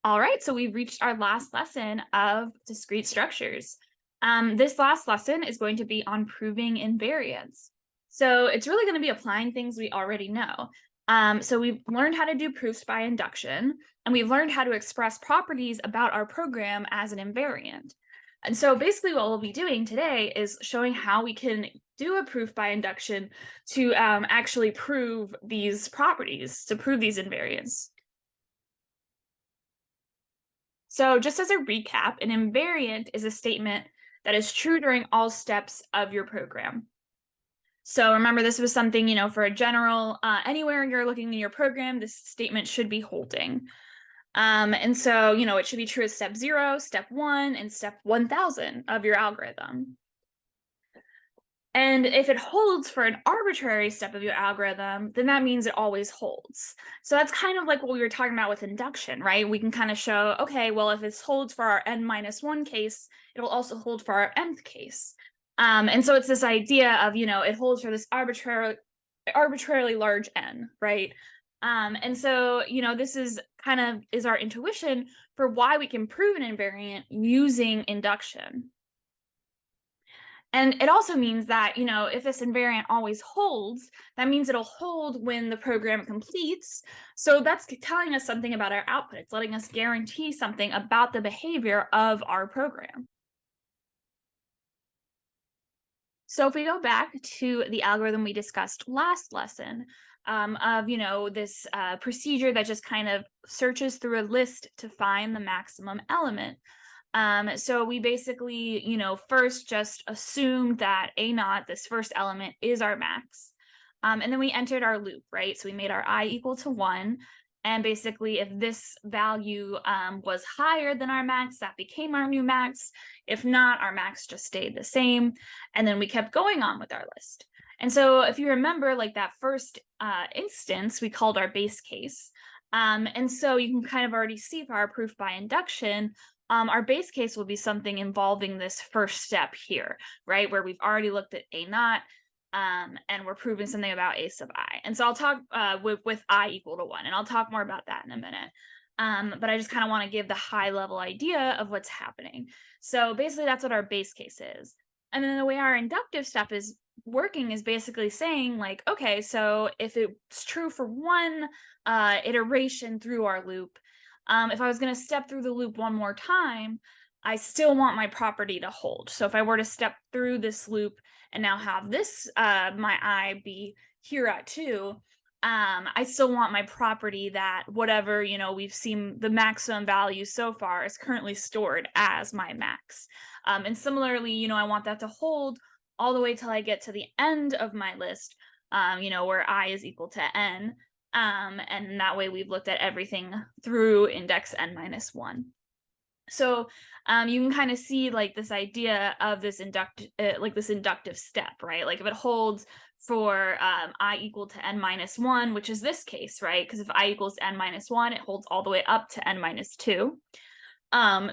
All right, so we've reached our last lesson of discrete structures. This last lesson is going to be on proving invariants. So it's really going to be applying things we already know. So we've learned how to do proofs by induction, and we've learned how to express properties about our program as an invariant. And so basically what we'll be doing today is showing how we can do a proof by induction to actually prove these properties, to prove these invariants. So, just as a recap, an invariant is a statement that is true during all steps of your program. So, remember, this was something, for a general, anywhere you're looking in your program, this statement should be holding. And so, it should be true at step 0, step 1, and step 1000 of your algorithm. And if it holds for an arbitrary step of your algorithm, then that means it always holds. So that's kind of like what we were talking about with induction, right? We can kind of show, okay, well, if it holds for our n minus one case, it'll also hold for our nth case. And so it's this idea of, it holds for this arbitrarily large n, right? And so, this is kind of is our intuition for why we can prove an invariant using induction. And it also means that, if this invariant always holds, that means it'll hold when the program completes. So that's telling us something about our output. It's letting us guarantee something about the behavior of our program. So if we go back to the algorithm we discussed last lesson, of this procedure that just kind of searches through a list to find the maximum element. So we basically, first just assumed that A naught, this first element, is our max. And then we entered our loop, right? So we made our I equal to 1. And basically, if this value was higher than our max, that became our new max. If not, our max just stayed the same. And then we kept going on with our list. And so if you remember, like that first instance, we called our base case. And so you can kind of already see for our proof by induction, our base case will be something involving this first step here, right? Where we've already looked at A naught, and we're proving something about A sub I. And so I'll talk with I equal to 1, and I'll talk more about that in a minute. But I just kind of want to give the high level idea of what's happening. So basically that's what our base case is. And then the way our inductive step is working is basically saying like, okay, so if it's true for one iteration through our loop, if I was going to step through the loop one more time, I still want my property to hold. So if I were to step through this loop and now have this, my I be here at 2, I still want my property that whatever, we've seen the maximum value so far is currently stored as my max. And similarly, I want that to hold all the way till I get to the end of my list, where I is equal to n. And that way we've looked at everything through index n minus 1. So you can kind of see like this idea of this inductive step, right? Like if it holds for I equal to n minus 1, which is this case, right? Because if I equals n minus 1, it holds all the way up to n minus 2.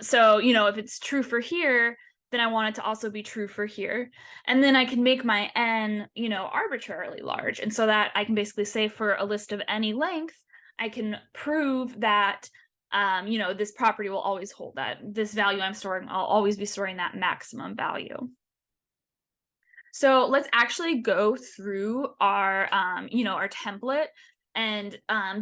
So, if it's true for here, then I want it to also be true for here. And then I can make my n, arbitrarily large. And so that I can basically say for a list of any length, I can prove that, this property will always hold that. This value I'm storing, I'll always be storing that maximum value. So let's actually go through our, our template and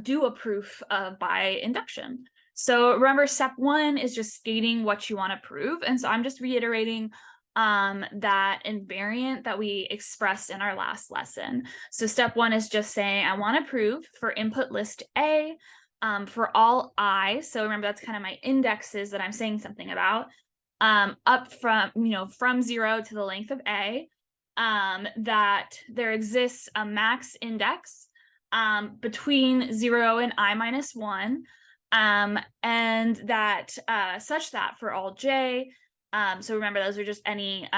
do a proof by induction. So remember, step 1 is just stating what you want to prove. And so I'm just reiterating that invariant that we expressed in our last lesson. So step 1 is just saying, I want to prove for input list A, for all I, so remember that's kind of my indexes that I'm saying something about, up from, from 0 to the length of A, that there exists a max index between 0 and I minus 1, and that such that for all j, so remember those are just any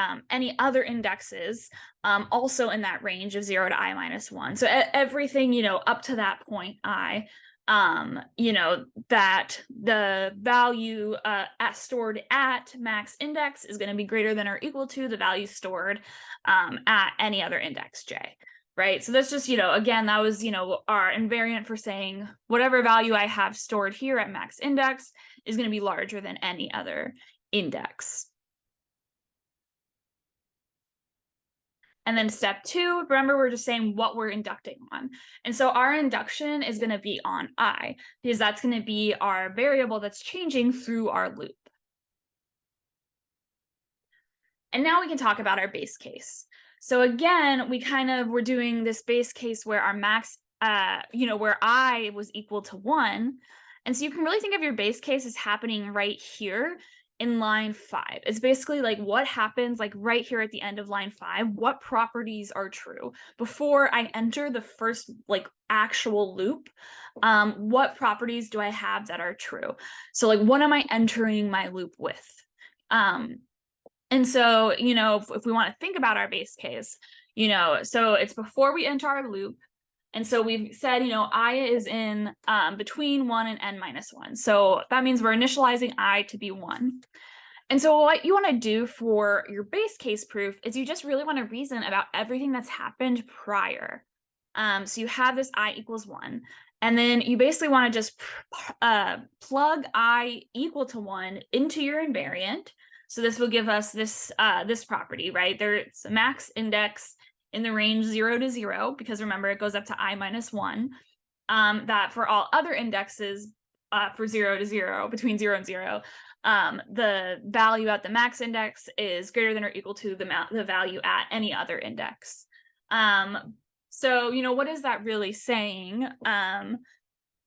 other indexes also in that range of 0 to I minus 1. So everything, up to that point I, that the value stored at max index is going to be greater than or equal to the value stored at any other index j. right? So that's just, again, that was, our invariant for saying whatever value I have stored here at max index is going to be larger than any other index. And then step 2, remember, we're just saying what we're inducting on. And so our induction is going to be on I, because that's going to be our variable that's changing through our loop. And now we can talk about our base case. So again, we're doing this base case where our max, where I was equal to 1. And so you can really think of your base case as happening right here in line 5. It's basically like what happens like right here at the end of line 5, what properties are true before I enter the first like actual loop. What properties do I have that are true? So like, what am I entering my loop with? And so, if we want to think about our base case, so it's before we enter our loop. And so we've said, I is in between 1 and n minus 1. So that means we're initializing I to be 1. And so what you want to do for your base case proof is you just really want to reason about everything that's happened prior. So you have this I equals 1. And then you basically want to just plug I equal to 1 into your invariant. So this will give us this property, right? There's a max index in the range 0 to 0, because remember, it goes up to I minus 1. That for all other indexes for 0 to 0, between 0 and 0, the value at the max index is greater than or equal to the value at any other index. So, what is that really saying?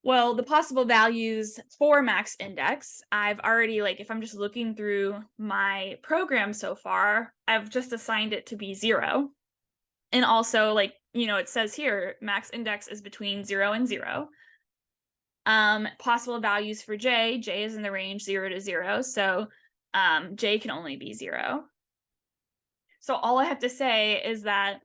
Well, the possible values for max index, I've already, if I'm just looking through my program so far, I've just assigned it to be 0. And also, it says here, max index is between 0 and 0. Possible values for J is in the range 0 to 0. So J can only be 0. So all I have to say is that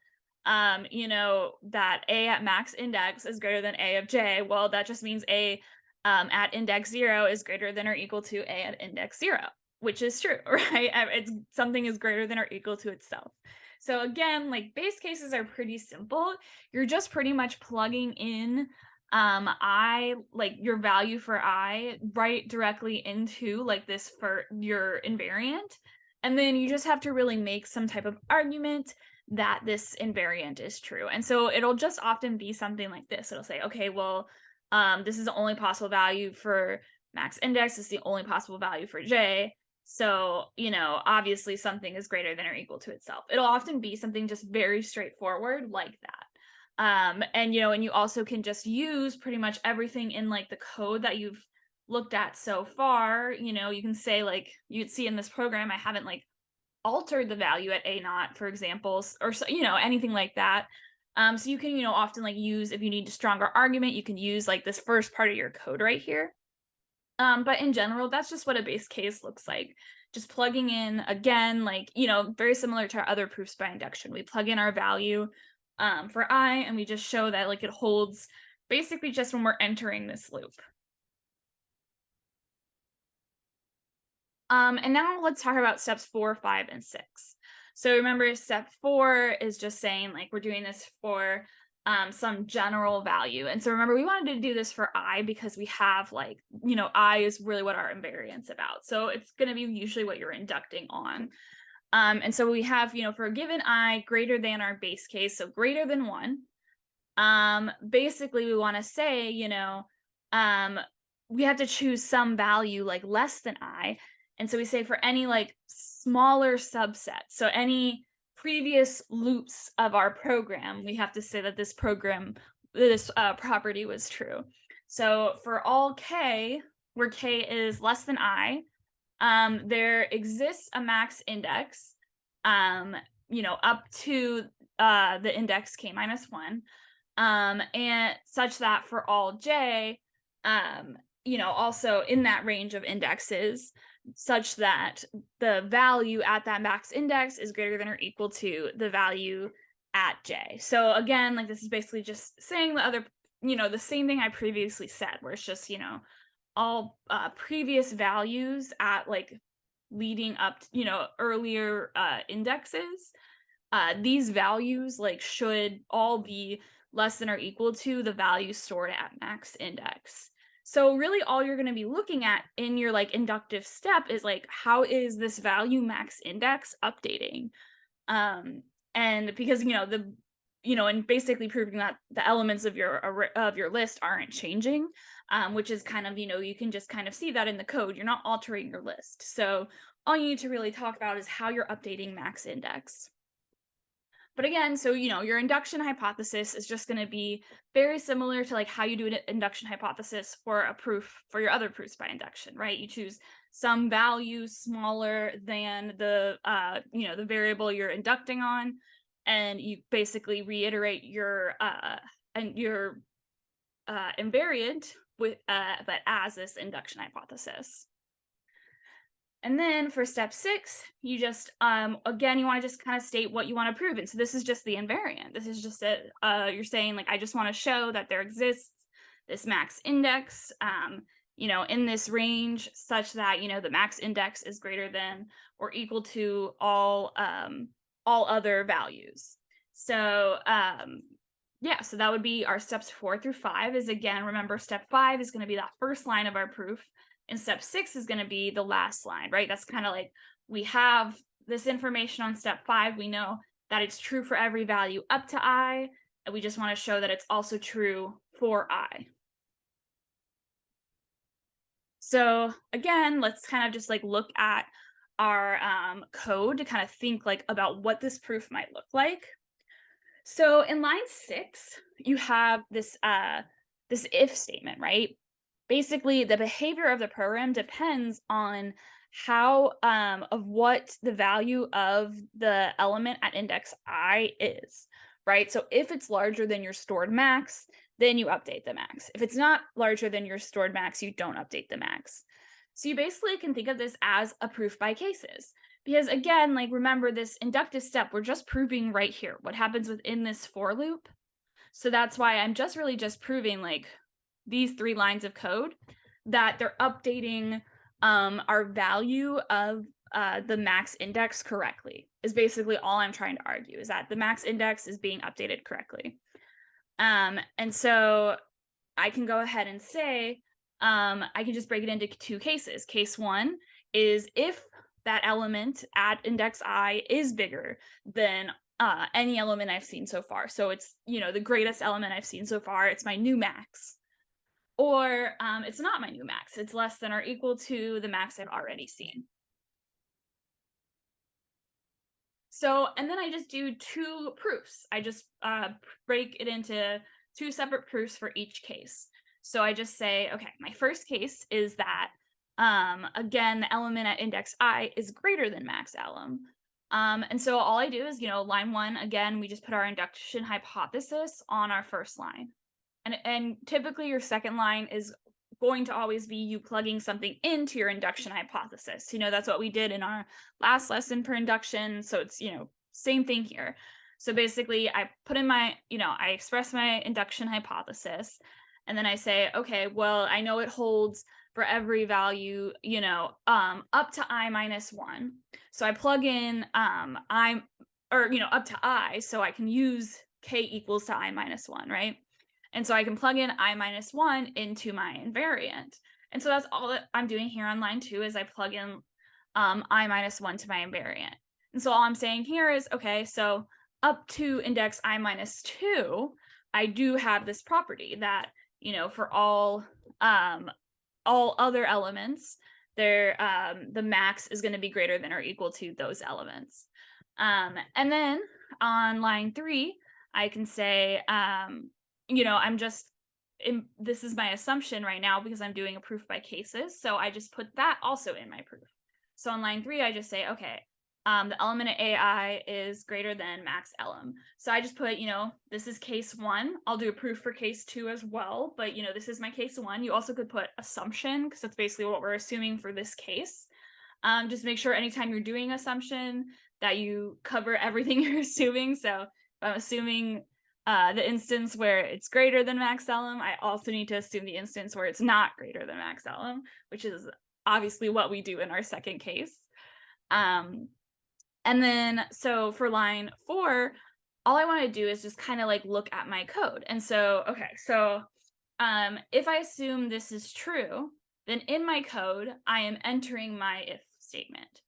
that A at max index is greater than A of J. Well, that just means A at index 0 is greater than or equal to A at index 0, which is true, right? It's something is greater than or equal to itself. So again, base cases are pretty simple. You're just pretty much plugging in your value for I right directly into this for your invariant. And then you just have to really make some type of argument that this invariant is true. And so it'll just often be something like this. It'll say, okay, well, this is the only possible value for max index. This is the only possible value for J. So, obviously something is greater than or equal to itself. It'll often be something just very straightforward like that. And you also can just use pretty much everything in the code that you've looked at so far. You can say you'd see in this program, I haven't altered the value at A naught, for example, or anything like that. So you can often use, if you need a stronger argument, you can use this first part of your code right here. But in general, that's just what a base case looks like. Just plugging in, again, very similar to our other proofs by induction. We plug in our value for I, and we just show that it holds basically just when we're entering this loop. And now let's talk about steps 4, 5, and 6. So remember, step 4 is just saying we're doing this for some general value. And so remember, we wanted to do this for I because we have I is really what our invariant's about. So it's going to be usually what you're inducting on. And so we have, for a given I greater than our base case, so greater than 1, basically we want to say, we have to choose some value less than I. And so we say for any smaller subset, so any previous loops of our program, we have to say that this property was true. So for all K, where K is less than I, there exists a max index, up to the index K minus 1, and such that for all J, also in that range of indexes, such that the value at that max index is greater than or equal to the value at J. So again, this is basically just saying the other, the same thing I previously said, where it's just, all previous values at leading up to, earlier indexes. these values like should all be less than or equal to the value stored at max index. So really all you're going to be looking at in your like inductive step is like, how is this value max index updating? And because and basically proving that the elements of your list aren't changing, which is kind of, you can just kind of see that in the code. You're not altering your list. So all you need to really talk about is how you're updating max index. But again, so your induction hypothesis is just going to be very similar to like how you do an induction hypothesis for a proof for your other proofs by induction, right? You choose some value smaller than the variable you're inducting on, and you basically reiterate your invariant with but as this induction hypothesis. And then for step 6, you just, again, you want to just kind of state what you want to prove. And so this is just the invariant. This is just you're saying like, I just want to show that there exists this max index, in this range such that, the max index is greater than or equal to all other values. So, yeah, so that would be our steps 4 through 5 is, again, remember step 5 is going to be that first line of our proof. And step 6 is going to be the last line, right? That's kind of like we have this information on step 5. We know that it's true for every value up to I, and we just want to show that it's also true for I. So again, let's kind of just like look at our code to kind of think like about what this proof might look like. So in line 6, you have this if statement, right? Basically, the behavior of the program depends on how of what the value of the element at index I is, right? So if it's larger than your stored max, then you update the max. If it's not larger than your stored max, you don't update the max. So you basically can think of this as a proof by cases. Because again, like remember this inductive step, we're just proving right here what happens within this for loop. So that's why I'm just proving like these 3 lines of code that they're updating our value of the max index correctly is basically all I'm trying to argue, is that the max index is being updated correctly. And so I can go ahead and say, I can just break it into 2 cases. Case 1 is if that element at index I is bigger than any element I've seen so far. So it's, the greatest element I've seen so far. It's my new max. Or it's not my new max. It's less than or equal to the max I've already seen. So, and then I just do 2 proofs. I just break it into 2 separate proofs for each case. So I just say, okay, my first case is that, again, the element at index I is greater than max alum. And so all I do is, line 1, again, we just put our induction hypothesis on our first line. And typically your second line is going to always be you plugging something into your induction hypothesis. That's what we did in our last lesson for induction. So it's, same thing here. So basically I put in my, I express my induction hypothesis, and then I say, okay, well, I know it holds for every value, up to I minus 1. So I plug in up to I, so I can use k equals to I minus 1, right? And so I can plug in I minus 1 into my invariant. And so that's all that I'm doing here on line 2 is I plug in I minus 1 to my invariant. And so all I'm saying here is, okay, so up to index I minus 2, I do have this property that, for all other elements, the max is going to be greater than or equal to those elements. And then on line 3, I can say, this is my assumption right now because I'm doing a proof by cases. So I just put that also in my proof. So on line 3, I just say, okay, the element at AI is greater than max elem. So I just put, this is case 1. I'll do a proof for case 2 as well. But, this is my case 1. You also could put assumption because that's basically what we're assuming for this case. Just make sure anytime you're doing assumption that you cover everything you're assuming. So if I'm assuming the instance where it's greater than max elem, I also need to assume the instance where it's not greater than max elem, which is obviously what we do in our second case. And then, so for line 4, all I want to do is just kind of like look at my code. And so, okay, so if I assume this is true, then in my code, I am entering my if statement.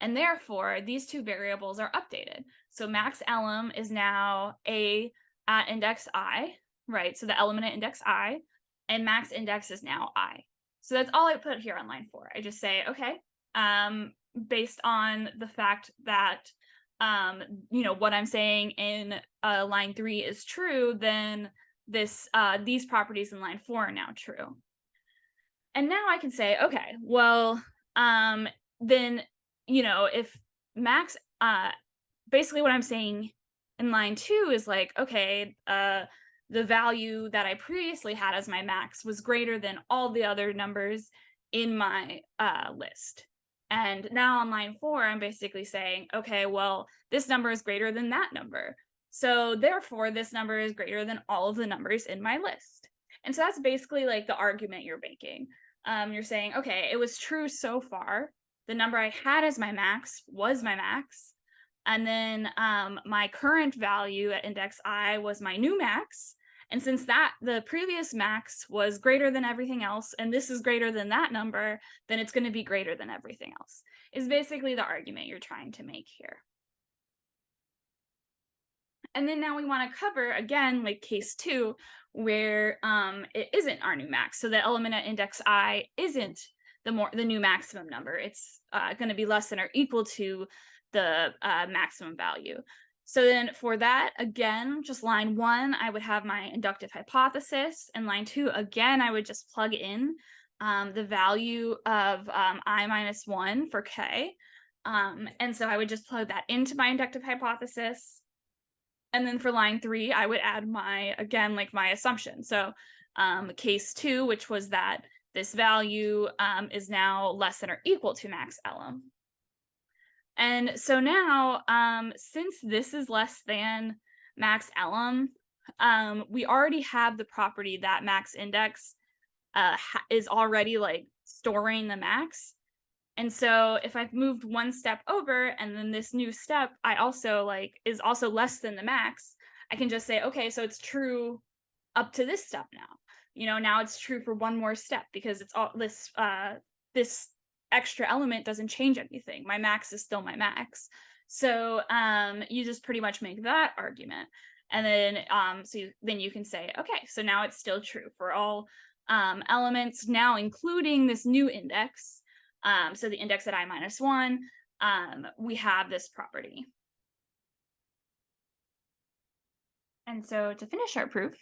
And therefore, these two variables are updated. So max elem is now a at index I, right? So the element at index I, and max index is now I. So that's all I put here on line 4. I just say, okay, based on the fact that what I'm saying in line 3 is true, then these properties in line 4 are now true. And now I can say, okay, well, then, if max, basically what I'm saying in line 2 is like, okay, the value that I previously had as my max was greater than all the other numbers in my list. And now on line 4, I'm basically saying, okay, well, this number is greater than that number. So therefore, this number is greater than all of the numbers in my list. And so that's basically like the argument you're making. You're saying, okay, it was true so far. The number I had as my max was my max. And then my current value at index I was my new max. And since the previous max was greater than everything else, and this is greater than that number, then it's going to be greater than everything else, is basically the argument you're trying to make here. And then now we want to cover, again, like case 2, where it isn't our new max. So the element at index I isn't the new maximum number. It's going to be less than or equal to the maximum value. So then for that, again, just line 1, I would have my inductive hypothesis. And line 2, again, I would just plug in the value of I minus 1 for k. And so I would just plug that into my inductive hypothesis. And then for line 3, I would add my assumption. So case 2, which was that this value is now less than or equal to max elem. And so now, since this is less than max elem, we already have the property that max index is already like storing the max. And so if I've moved one step over and then this new step I also is also less than the max, I can just say, okay, so it's true up to this step now. Now it's true for one more step because it's all this extra element doesn't change anything. My max is still my max. So you just pretty much make that argument. And then then you can say, okay, so now it's still true for all elements now, including this new index. So the index at I minus 1, we have this property. And so to finish our proof,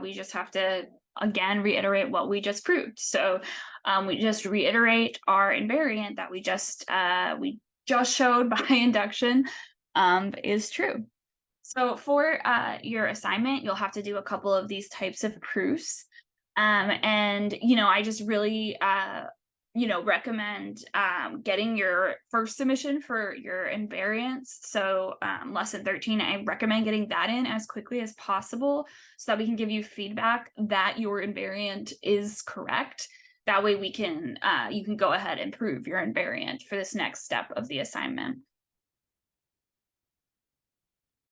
we just have to, again, reiterate what we just proved. So we just reiterate our invariant that we just showed by induction is true. So for your assignment, you'll have to do a couple of these types of proofs. And, I just really recommend getting your first submission for your invariants. So lesson 13, I recommend getting that in as quickly as possible so that we can give you feedback that your invariant is correct. That way we can you can go ahead and prove your invariant for this next step of the assignment.